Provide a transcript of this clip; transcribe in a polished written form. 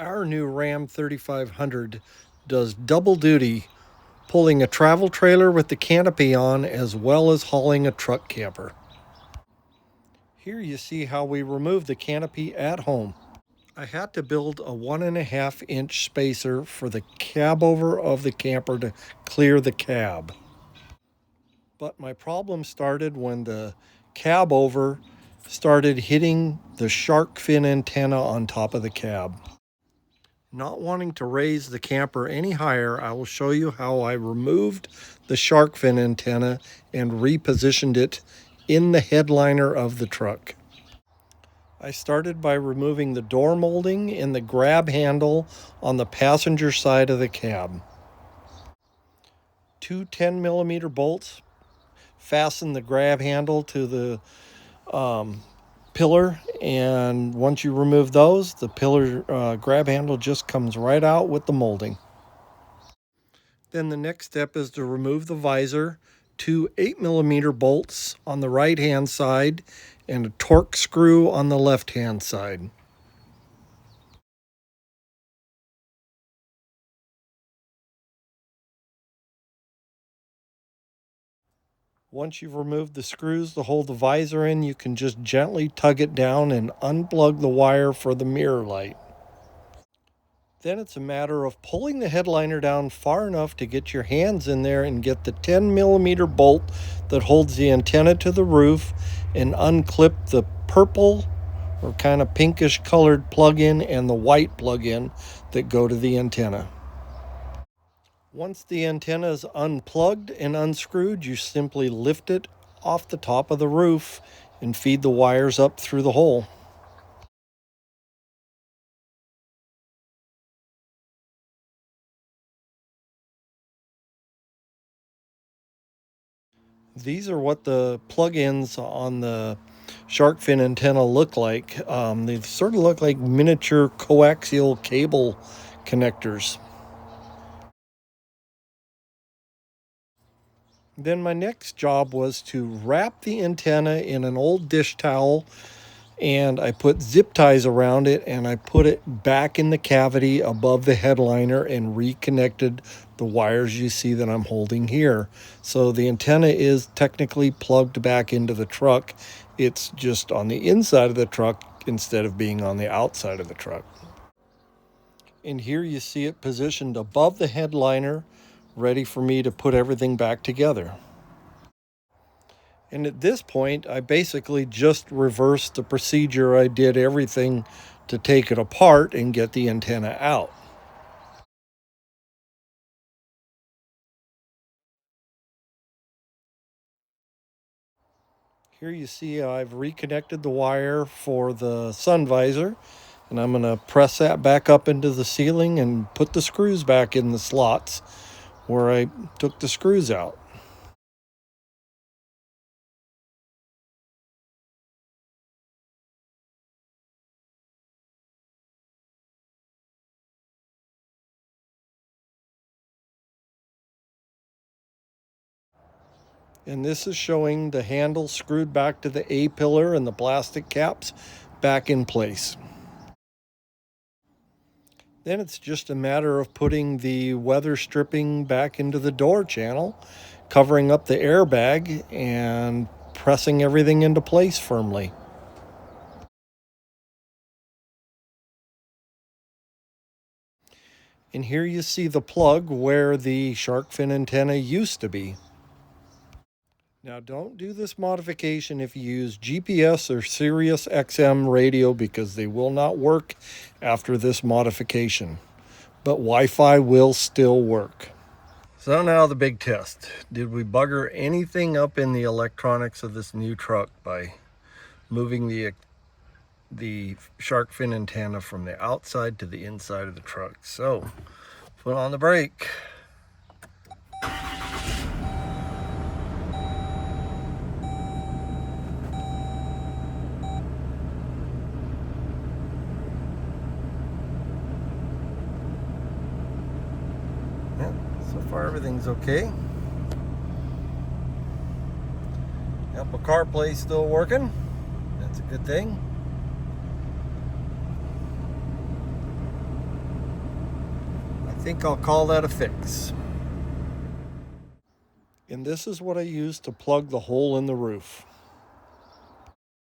Our new Ram 3500 does double duty, pulling a travel trailer with the canopy on as well as hauling a truck camper. Here you see how we remove the canopy at home. I had to build a 1.5-inch spacer for the cab over of the camper to clear the cab. But my problem started when the cab over started hitting the shark fin antenna on top of the cab. Not wanting to raise the camper any higher, I will show you how I removed the shark fin antenna and repositioned it in the headliner of the truck. I started by removing the door molding and the grab handle on the passenger side of the cab. Two 10mm bolts fasten the grab handle to the pillar, and once you remove those, the pillar grab handle just comes right out with the molding. Then the next step is to remove the visor, two 8mm bolts on the right hand side and a torque screw on the left hand side. Once you've removed the screws to hold the visor in, you can just gently tug it down and unplug the wire for the mirror light. Then it's a matter of pulling the headliner down far enough to get your hands in there and get the 10mm bolt that holds the antenna to the roof and unclip the purple or kind of pinkish colored plug-in and the white plug-in that go to the antenna. Once the antenna is unplugged and unscrewed, you simply lift it off the top of the roof and feed the wires up through the hole. These are what the plug-ins on the shark fin antenna look like. They sort of look like miniature coaxial cable connectors. Then my next job was to wrap the antenna in an old dish towel, and I put zip ties around it, and I put it back in the cavity above the headliner and reconnected the wires you see that I'm holding here. So the antenna is technically plugged back into the truck. It's just on the inside of the truck instead of being on the outside of the truck. And here you see it positioned above the headliner, ready for me to put everything back together. And at this point, I basically just reversed the procedure. I did everything to take it apart and get the antenna out. Here you see I've reconnected the wire for the sun visor, and I'm going to press that back up into the ceiling and put the screws back in the slots where I took the screws out. And this is showing the handle screwed back to the A-pillar and the plastic caps back in place. Then it's just a matter of putting the weather stripping back into the door channel, covering up the airbag, and pressing everything into place firmly. And here you see the plug where the shark fin antenna used to be. Now don't do this modification if you use GPS or Sirius XM radio, because they will not work after this modification. But Wi-Fi will still work. So now the big test. Did we bugger anything up in the electronics of this new truck by moving the shark fin antenna from the outside to the inside of the truck? So put on the brake. So far everything's okay. Apple CarPlay's still working. That's a good thing. think I'll call that a fix. And this is what I used to plug the hole in the roof.